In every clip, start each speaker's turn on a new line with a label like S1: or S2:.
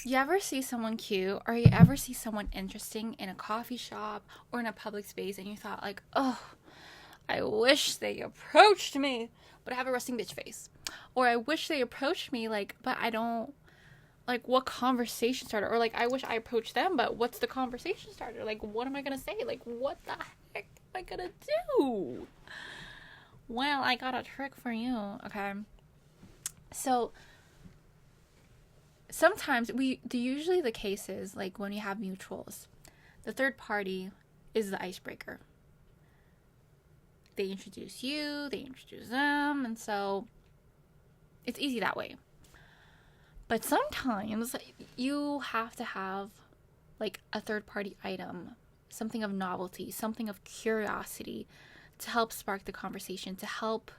S1: You ever see someone cute or you ever see someone interesting in a coffee shop or in a public space and you thought like, oh, I wish they approached me, but I have a resting bitch face. Or I wish they approached me like, but I don't like what conversation starter, or like I wish I approached them, but what's the conversation starter? Like what am I gonna say? Like what the heck am I gonna do? Well, I got a trick for you. Okay. So sometimes usually the case is like when you have mutuals, the third party is the icebreaker. They introduce you, they introduce them, and so it's easy that way. But sometimes you have to have like a third party item, something of novelty, something of curiosity to help spark the conversation, to help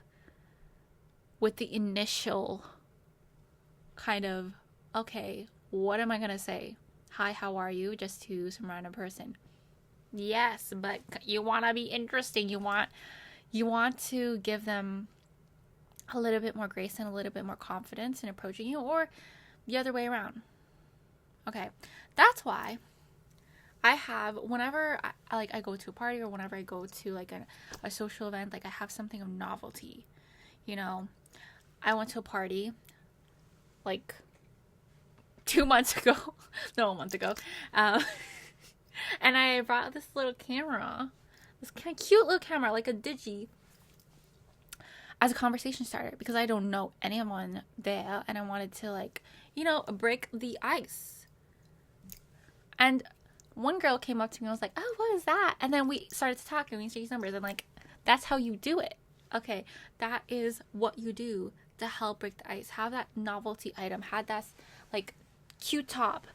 S1: with the initial kind of, okay, what am I going to say? Hi, how are you? Just to some random person. Yes, but you want to be interesting. You want to give them a little bit more grace and a little bit more confidence in approaching you, or the other way around. Okay. That's why I have, whenever I go to a party or whenever I go to like a social event, like I have something of novelty. You know, I went to a party like 2 months ago, no, a month ago, um, and I brought this little camera, this kind of cute little camera, like a digi, as a conversation starter because I don't know anyone there and I wanted to like, break the ice. And one girl came up to me and was like, "Oh, what is that?" And then we started to talk and we exchanged numbers and like that's how you do it. Okay, that is what you do to help break the ice. Have that novelty item. Had that like cute top,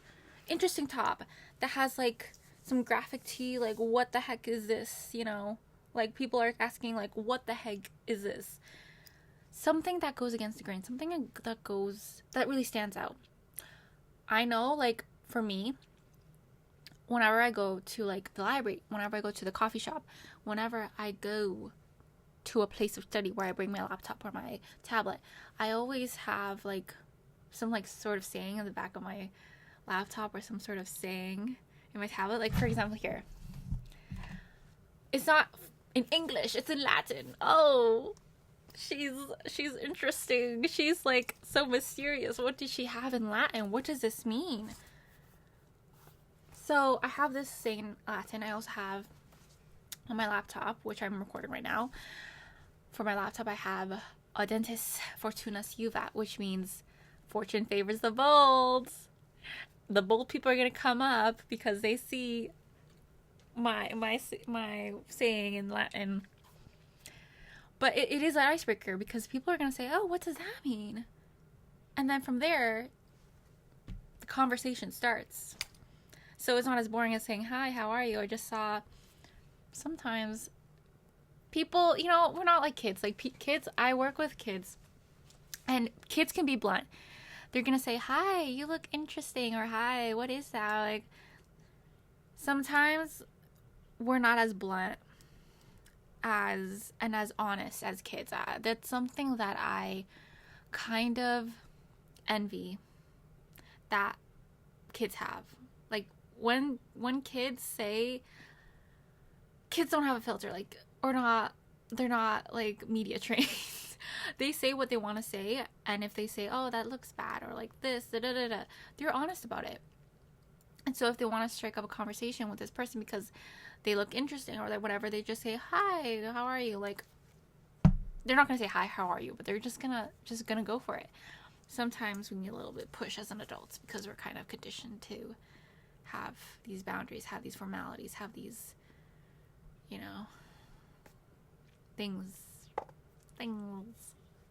S1: interesting top that has like some graphic tee. Like, what the heck is this? Like people are asking like, "What the heck is this?" Something that goes against the grain. Something that really stands out. I know, like for me, whenever I go to like the library, whenever I go to the coffee shop, whenever I go to a place of study where I bring my laptop or my tablet, I always have like some like sort of saying in the back of my laptop or some sort of saying in my tablet. Like for example here, it's not in English, it's in Latin. Oh, she's interesting. She's like so mysterious. What does she have in Latin? What does this mean? So I have this saying in Latin. I also have on my laptop, which I'm recording right now. For my laptop, I have Audentis Fortunas Juvat, which means fortune favors the bold. The bold people are gonna come up because they see my saying in Latin. But it is an icebreaker because people are gonna say, "Oh, what does that mean?" And then from there, the conversation starts. So it's not as boring as saying, "Hi, how are you?" I just saw sometimes people, we're not like kids. Like kids, I work with kids, and kids can be blunt. They're gonna say, "Hi, you look interesting," or "Hi, what is that?" Like sometimes we're not as blunt as honest as kids are. That's something that I kind of envy that kids have. Like when kids don't have a filter, like, or not, they're not like media trained. They say what they want to say, and if they say, "Oh, that looks bad," or like this, da da da da, they're honest about it. And so if they want to strike up a conversation with this person because they look interesting or like whatever, they just say, "Hi, how are you?" Like they're not gonna say, "Hi, how are you?" But they're just gonna go for it. Sometimes we need a little bit push as an adult because we're kind of conditioned to have these boundaries, have these formalities, have these, you know, things,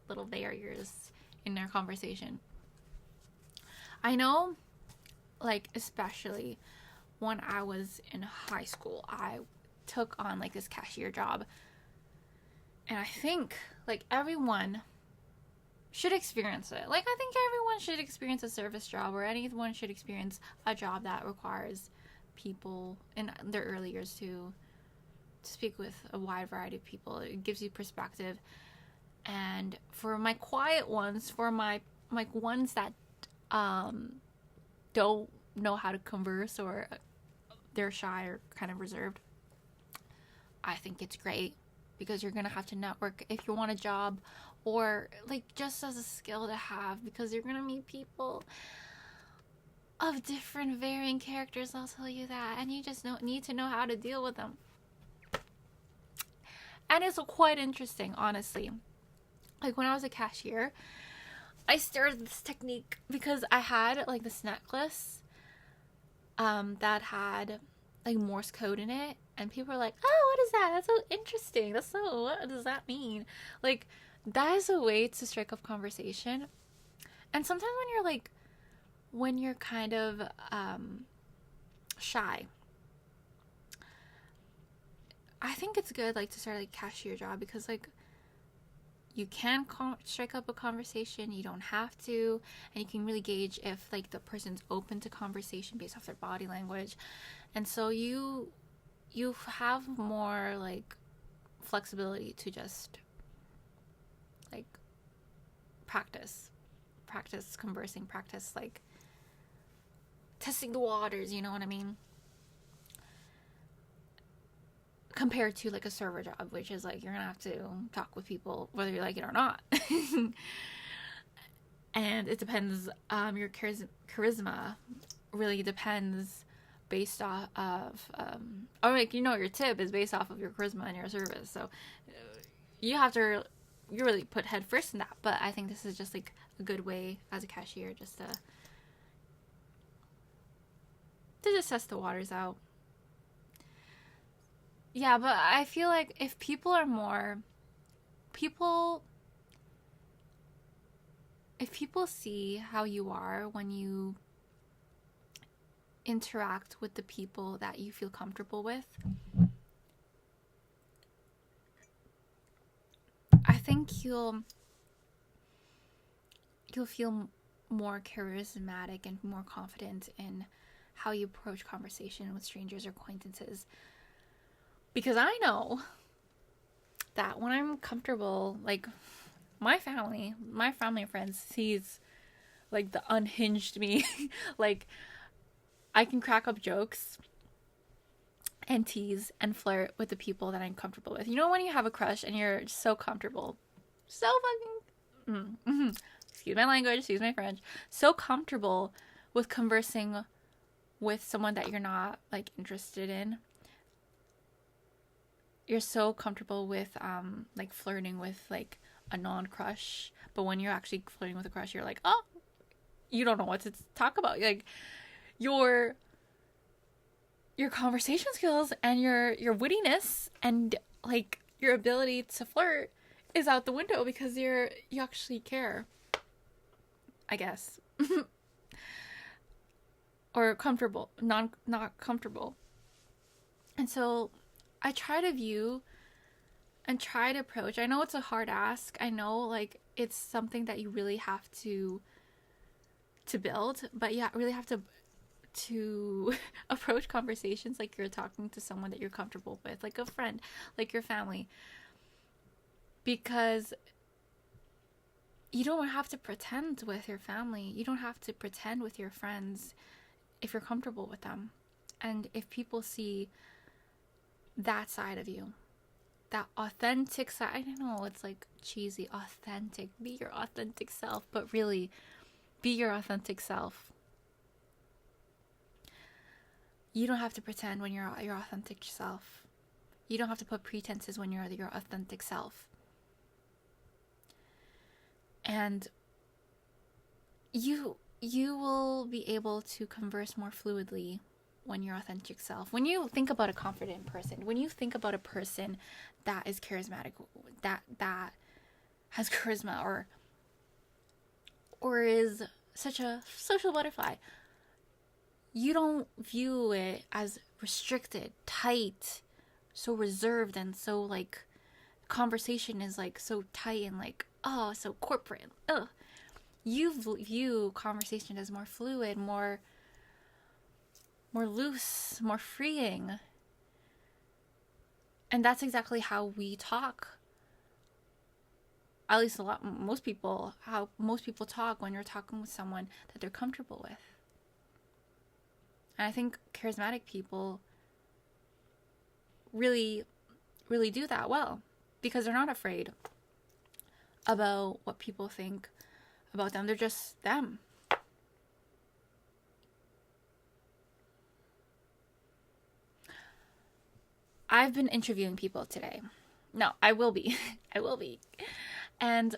S1: little barriers in their conversation. I know, like, especially when I was in high school, I took on like this cashier job. And I think like everyone should experience it. Like I think everyone should experience a service job, or anyone should experience a job that requires people in their early years to speak with a wide variety of people. It gives you perspective. And for my quiet ones, for my like ones that don't know how to converse, or they're shy or kind of reserved, I think it's great, because you're gonna have to network if you want a job, or like just as a skill to have, because you're gonna meet people of different varying characters, I'll tell you that, and you just need to know how to deal with them. And it's quite interesting, honestly. Like when I was a cashier, I started this technique because I had like this necklace that had like Morse code in it, and people were like, "Oh, what is that? That's so interesting. What does that mean?" Like, that is a way to strike up conversation. And sometimes when you're kind of shy, I think it's good like to start like cashier job, because like you can strike up a conversation. You don't have to, and you can really gauge if like the person's open to conversation based off their body language, and so you have more like flexibility to just like practice conversing, practice like testing the waters, you know what I mean? Compared to like a server job, which is like you're gonna have to talk with people whether you like it or not. And it depends, your charisma really depends based off of or like, you know, your tip is based off of your charisma and your service, so you have to really put head first in that. But I think this is just like a good way as a cashier just to just test the waters out. Yeah, but I feel like if people are more if people see how you are when you interact with the people that you feel comfortable with, I think you'll feel more charismatic and more confident in how you approach conversation with strangers or acquaintances. Because I know that when I'm comfortable, like my family and friends sees like the unhinged me. Like I can crack up jokes and tease and flirt with the people that I'm comfortable with. You know, when you have a crush and you're so comfortable, so fucking excuse my language, excuse my French, so comfortable with conversing with someone that you're not like interested in. You're so comfortable with like flirting with like a non-crush, but when you're actually flirting with a crush, you're like, oh, you don't know what to talk about. Like your conversation skills and your wittiness and like your ability to flirt is out the window, because you actually care, I guess. Or comfortable, not comfortable. And so I try to view and try to approach. I know it's a hard ask. I know like it's something that you really have to build, but you really have to approach conversations like you're talking to someone that you're comfortable with, like a friend, like your family. Because you don't have to pretend with your family. You don't have to pretend with your friends if you're comfortable with them. And if people see that side of you, that authentic side, I don't know, it's like cheesy, authentic, be your authentic self, but really be your authentic self. You don't have to pretend when you're your authentic self. You don't have to put pretenses when you're your authentic self. And you will be able to converse more fluidly when you're authentic self. When you think about a confident person, when you think about a person that is charismatic, that has charisma, or is such a social butterfly, you don't view it as restricted, tight, so reserved, and so like conversation is like so tight and like, oh, so corporate. Ugh. You view conversation as more fluid, more loose, more freeing. And that's exactly how we talk. At least how most people talk when you're talking with someone that they're comfortable with. And I think charismatic people really, really do that well because they're not afraid about what people think about them. They're just them. I've been interviewing people today. No, I will be. I will be. And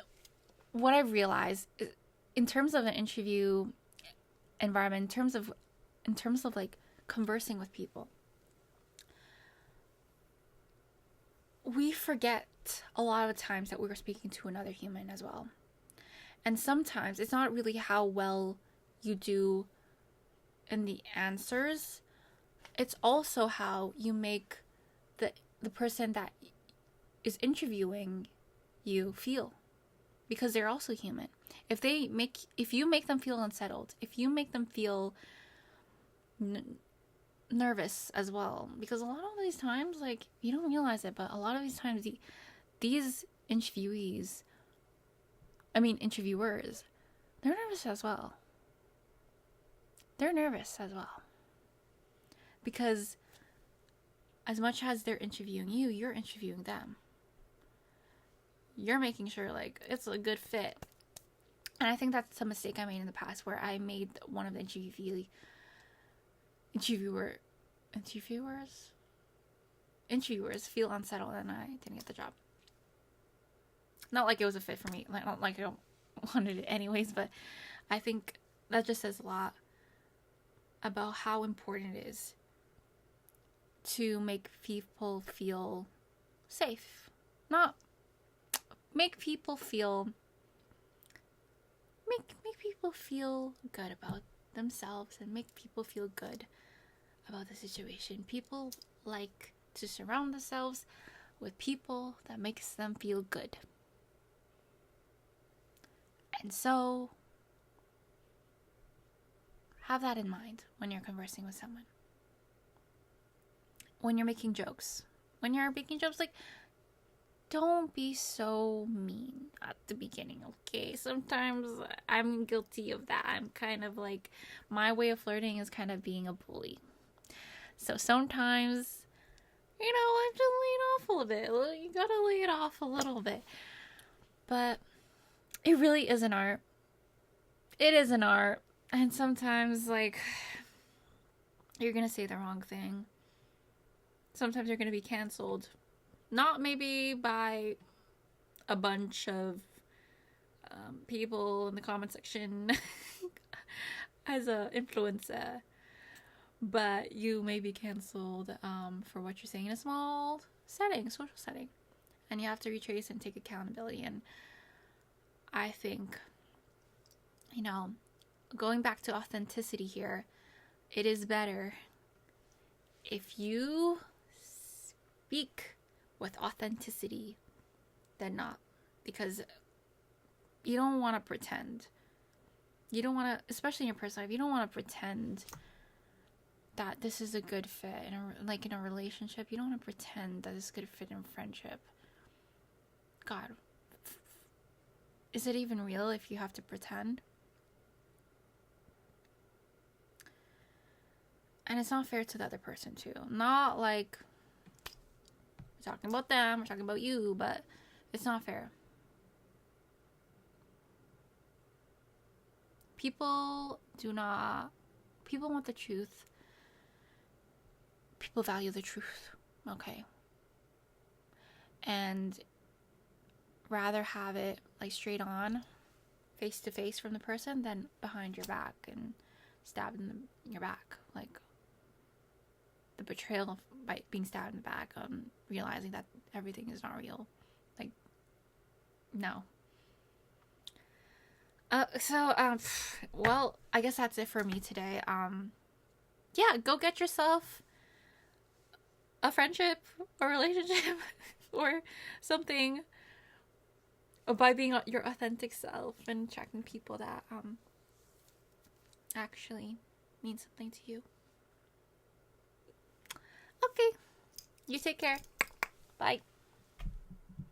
S1: what I've realized is, in terms of an interview environment, in terms of like conversing with people, we forget a lot of times that we were speaking to another human as well. And sometimes it's not really how well you do in the answers. It's also how you make the person that is interviewing you feel, because they're also human. If you make them feel unsettled, if you make them feel nervous as well, because a lot of these times, like, you don't realize it, but a lot of these times these interviewers, they're nervous as well. They're nervous as well. Because as much as they're interviewing you, you're interviewing them. You're making sure, like, it's a good fit. And I think that's a mistake I made in the past, where I made one of the interviewers feel unsettled, and I didn't get the job. Not like it was a fit for me, not like I don't wanted it anyways, but I think that just says a lot about how important it is to make people feel safe. Not make people feel good about themselves and make people feel good about the situation. People like to surround themselves with people that makes them feel good. And so have that in mind when you're conversing with someone. When you're making jokes. Like, don't be so mean at the beginning, okay? Sometimes I'm guilty of that. I'm kind of like, my way of flirting is kind of being a bully. So sometimes, I just lay it off a little bit. You gotta lay it off a little bit. But it really is an art. It is an art. And sometimes, like, you're gonna say the wrong thing. Sometimes you're gonna be canceled. Not maybe by a bunch of people in the comment section as an influencer, but you may be canceled for what you're saying in a small setting, social setting, and you have to retrace and take accountability. And I think, going back to authenticity here, it is better if you speak with authenticity than not, because you don't want to pretend. You don't want to, especially in your personal life, you don't want to pretend that this is a good fit in a relationship. You don't want to pretend that this is a good fit in friendship. God, is it even real if you have to pretend? And it's not fair to the other person too. Not like we're talking about them, we're talking about you, but it's not fair. People want the truth. People value the truth, okay? And rather have it like straight on, face to face from the person, than behind your back and stabbed in your back. Like, the betrayal by being stabbed in the back, realizing that everything is not real. Like, no. Well, I guess that's it for me today. Yeah, go get yourself a friendship, a relationship, or something by being your authentic self and attracting people that actually mean something to you. Okay, you take care. Bye.